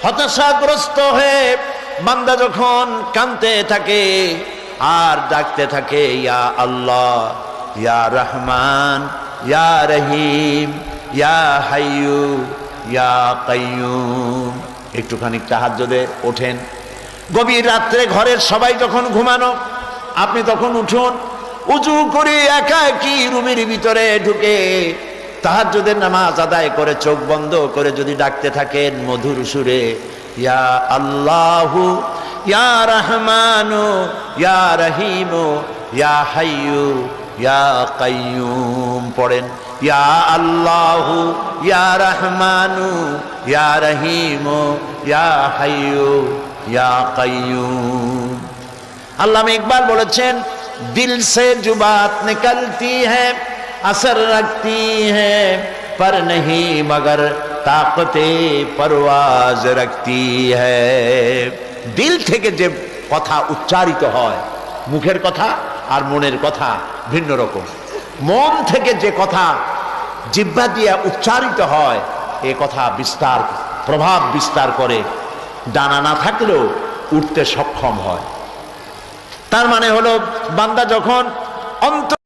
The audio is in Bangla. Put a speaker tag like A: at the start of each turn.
A: হতাশাগ্রস্ত হয়ে বান্দা যখন কাঁদতে থাকে আর ডাকতে থাকে, ইয়া আল্লাহ, ইয়া রহমান, ইয়া রহিম, ইয়া হাইয়ু, ইয়া কাইয়ুম। একটুখানি তাহাজ্জুদে ওঠেন, গভীর রাত্রে ঘরের সবাই যখন ঘুমানো, আপনি তখন উঠুন, উজু করে একাকী রুমের ভিতরে ঢুকে তাহাজ্জুদের নামাজ আদায় করে চোখ বন্ধ করে যদি ডাকতে থাকেন মধুর সুরে, ইয়া আল্লাহু, ইয়া রহমানু, ইয়া রহিমু, ইয়া হাইয়ু, ইয়া কাইয়ুম পড়েন, ইয়া আল্লাহু, ইয়া রহমানু, ইয়া রহিমু, ইয়া হাইয়ু, ইয়া কাইয়ুম। আল্লামা ইকবাল বলেছেন, दिल से जो बात निकलती है असर रखती है पर नहीं मगर ताकते परवाज रखती है। दिल থেকে যে কথা উচ্চারিত হয়, মুখের কথা আর মনের কথা ভিন্ন রকম। মন থেকে যে কথা জিহ্বা দিয়ে উচ্চারিত হয়, এ কথা বিস্তার প্রভাব বিস্তার করে, ডানা না থাকলেও উঠতে সক্ষম হয়। তার মানে হলো বান্দা যখন অন্তর